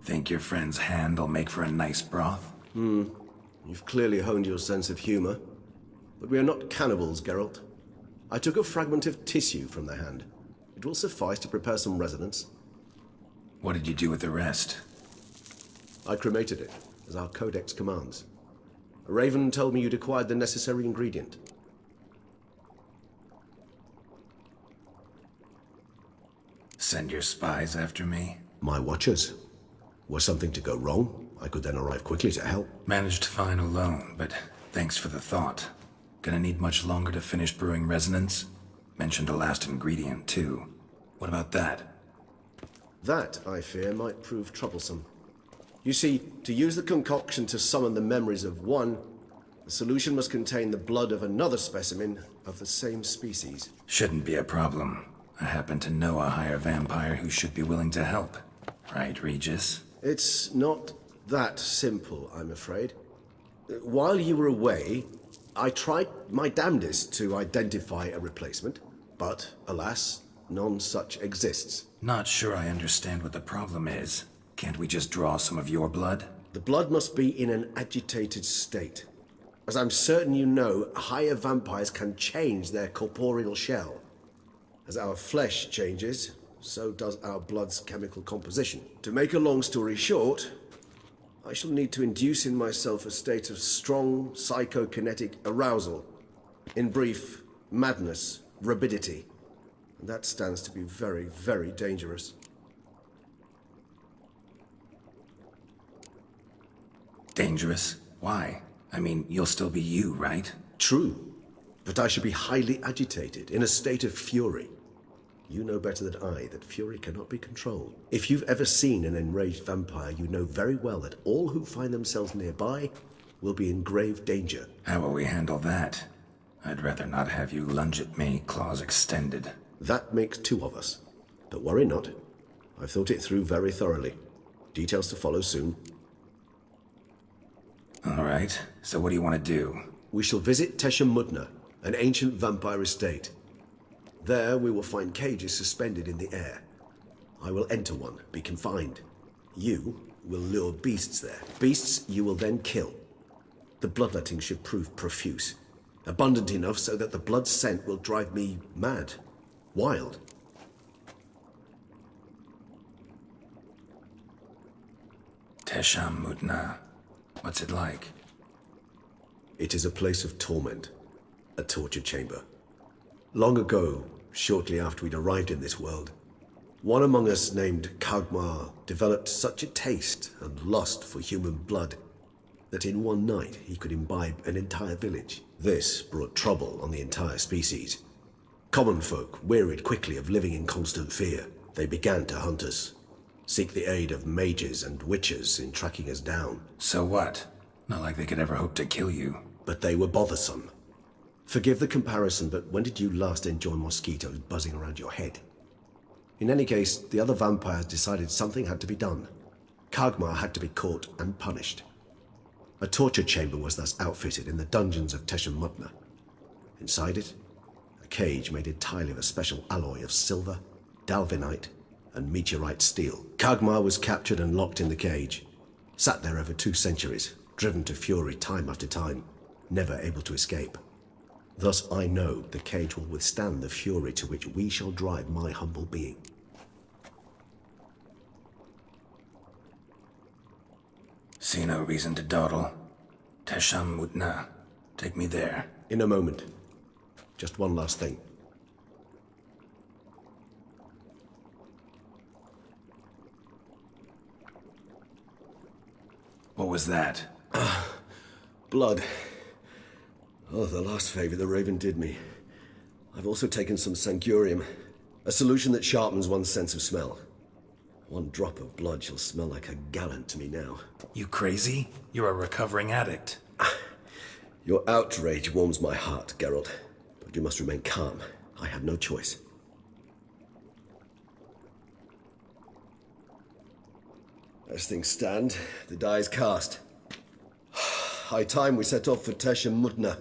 Think your friend's hand will make for a nice broth? You've clearly honed your sense of humor. But we are not cannibals, Geralt. I took a fragment of tissue from the hand. It will suffice to prepare some resonance. What did you do with the rest? I cremated it, as our codex commands. A raven told me you'd acquired the necessary ingredient. Send your spies after me? My watchers. Were something to go wrong, I could then arrive quickly to help. Managed fine alone, but thanks for the thought. Gonna need much longer to finish brewing resonance? Mentioned a last ingredient, too. What about that? That, I fear, might prove troublesome. You see, to use the concoction to summon the memories of one, the solution must contain the blood of another specimen of the same species. Shouldn't be a problem. I happen to know a higher vampire who should be willing to help. Right, Regis? It's not that simple, I'm afraid. While you were away, I tried my damnedest to identify a replacement, but, alas, none such exists. Not sure I understand what the problem is. Can't we just draw some of your blood? The blood must be in an agitated state. As I'm certain you know, higher vampires can change their corporeal shell. As our flesh changes, so does our blood's chemical composition. To make a long story short, I shall need to induce in myself a state of strong psychokinetic arousal. In brief, madness, rabidity. And that stands to be very, very dangerous. Dangerous? Why? I mean, you'll still be you, right? True, but I should be highly agitated, in a state of fury. You know better than I that fury cannot be controlled. If you've ever seen an enraged vampire, you know very well that all who find themselves nearby will be in grave danger. How will we handle that? I'd rather not have you lunge at me, claws extended. That makes two of us. But worry not. I've thought it through very thoroughly. Details to follow soon. All right, so what do you want to do? We shall visit Tesha Mudna, an ancient vampire estate. There we will find cages suspended in the air. I will enter one, be confined. You will lure beasts there. Beasts you will then kill. The bloodletting should prove profuse. Abundant enough so that the blood scent will drive me mad. Wild. Tesha Mudna. What's it like? It is a place of torment. A torture chamber. Long ago, shortly after we'd arrived in this world, one among us named Kagmar developed such a taste and lust for human blood that in one night he could imbibe an entire village. This brought trouble on the entire species. Common folk wearied quickly of living in constant fear. They began to hunt us, seek the aid of mages and witches in tracking us down. So what? Not like they could ever hope to kill you. But they were bothersome. Forgive the comparison, but when did you last enjoy mosquitoes buzzing around your head? In any case, the other vampires decided something had to be done. Kagmar had to be caught and punished. A torture chamber was thus outfitted in the dungeons of Tesha Mudna. Inside it, a cage made entirely of a special alloy of silver, dalvinite, and meteorite steel. Kagmar was captured and locked in the cage. Sat there over 2 centuries, driven to fury time after time, never able to escape. Thus I know the cage will withstand the fury to which we shall drive my humble being. See no reason to dawdle. Tesha Mudna. Take me there. In a moment. Just one last thing. What was that? Blood. Oh, the last favor the Raven did me. I've also taken some Sancurium, a solution that sharpens one's sense of smell. One drop of blood shall smell like a gallon to me now. You crazy? You're a recovering addict. Your outrage warms my heart, Geralt. But you must remain calm. I have no choice. As things stand, the die is cast. High time we set off for Tesha Mudna.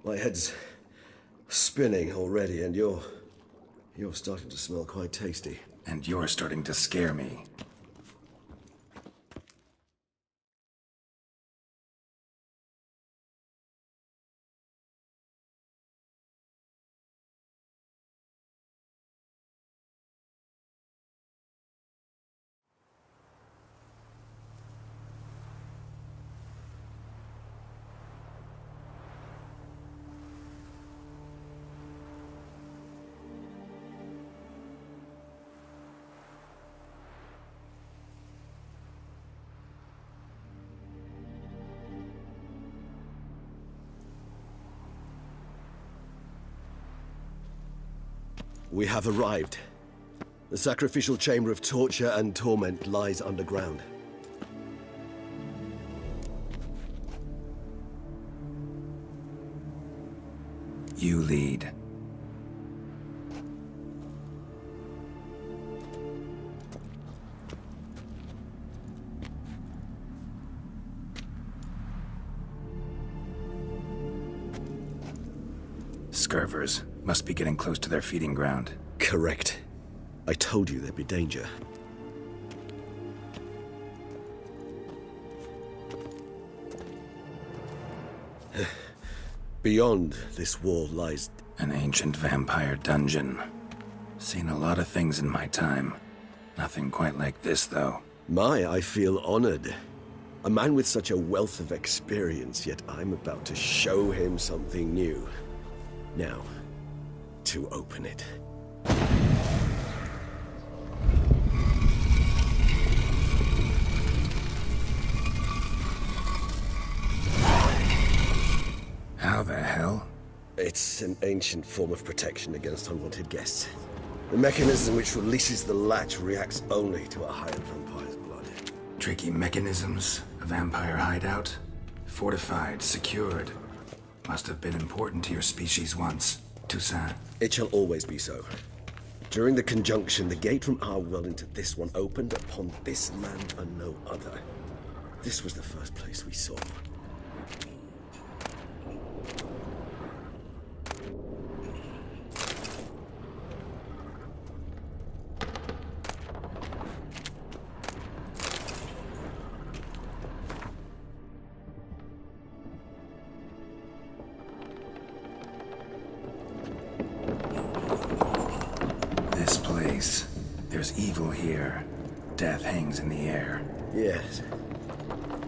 My head's spinning already, and you're starting to smell quite tasty. And you're starting to scare me. We have arrived. The sacrificial chamber of torture and torment lies underground. You lead. Scurvers must be getting close to their feeding ground. Correct. I told you there'd be danger. Beyond this wall lies... An ancient vampire dungeon. Seen a lot of things in my time. Nothing quite like this, though. I feel honored. A man with such a wealth of experience, yet I'm about to show him something new. Now, to open it. How the hell? It's an ancient form of protection against unwanted guests. The mechanism which releases the latch reacts only to a hired vampire's blood. Tricky mechanisms, a vampire hideout. Fortified, secured. Must have been important to your species once, Toussaint. It shall always be so. During the conjunction, the gate from our world into this one opened upon this land and no other. This was the first place we saw. This place. There's evil here. Death hangs in the air. Yes.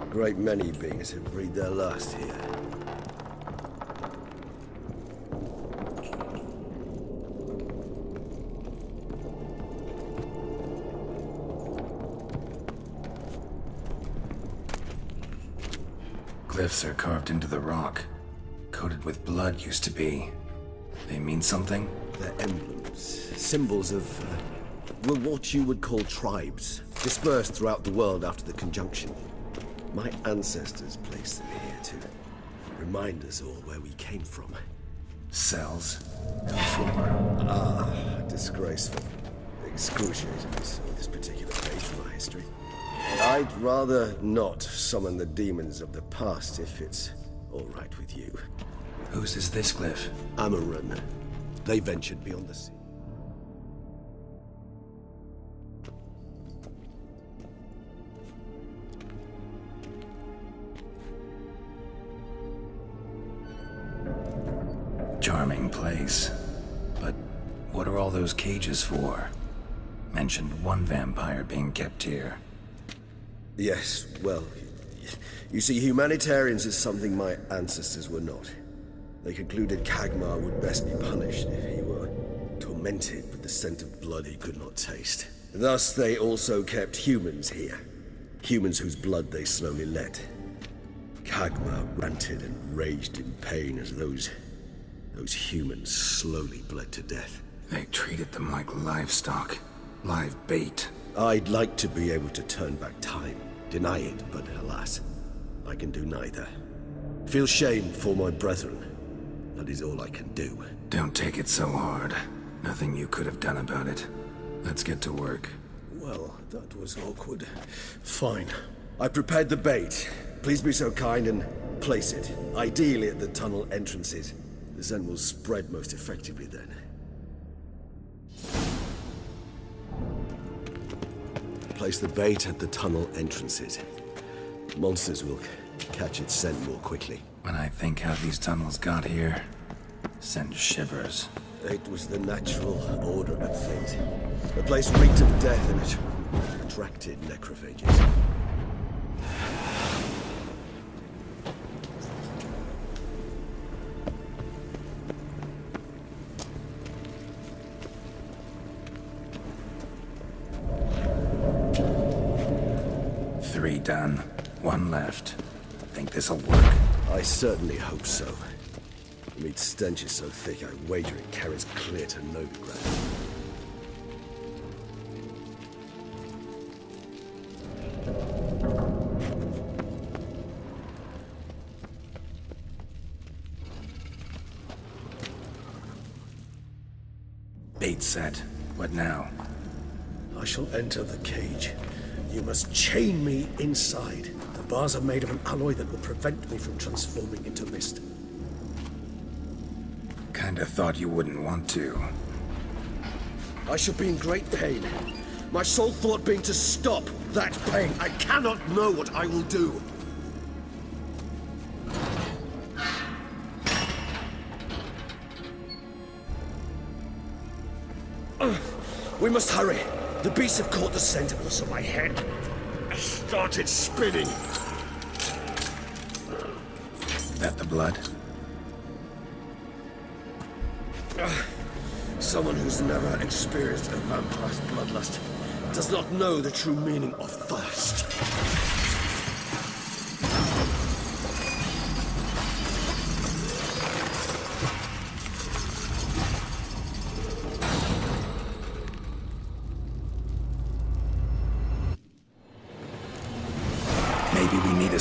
A great many beings have breathed their last here. Glyphs are carved into the rock. Coated with blood used to be. They mean something? They're emblems, symbols of, well, what you would call tribes, dispersed throughout the world after the conjunction. My ancestors placed them here to remind us all where we came from. Cells? Who for? Disgraceful. Excruciating this particular page from our history. I'd rather not summon the demons of the past if it's all right with you. Whose is this glyph? Amaran. They ventured beyond the sea. Charming place. But what are all those cages for? Mentioned one vampire being kept here. Yes, well, you see, humanitarians is something my ancestors were not. They concluded Kagmar would best be punished if he were tormented with the scent of blood he could not taste. Thus, they also kept humans here. Humans whose blood they slowly let. Kagmar ranted and raged in pain as those humans slowly bled to death. They treated them like livestock. Live bait. I'd like to be able to turn back time. Deny it, but alas, I can do neither. Feel shame for my brethren. That is all I can do. Don't take it so hard. Nothing you could have done about it. Let's get to work. Well, that was awkward. Fine. I prepared the bait. Please be so kind and place it. Ideally at the tunnel entrances. The scent will spread most effectively then. Place the bait at the tunnel entrances. Monsters will catch its scent more quickly. When I think how these tunnels got here, send shivers. It was the natural order of things. The place reeked of death and it attracted necrophages. Three done. One left. Think this'll work? I certainly hope so. The meat stench is so thick, I wager it carries clear to Novigrad. Bait set. What now? I shall enter the cage. You must chain me inside. The bars are made of an alloy that will prevent me from transforming into mist. Kinda thought you wouldn't want to. I shall be in great pain. My sole thought being to stop that pain. I cannot know what I will do. We must hurry. The beasts have caught the scent of us on my head. I started spinning. That the blood? Someone who's never experienced a vampire's bloodlust does not know the true meaning of thirst. Maybe we need a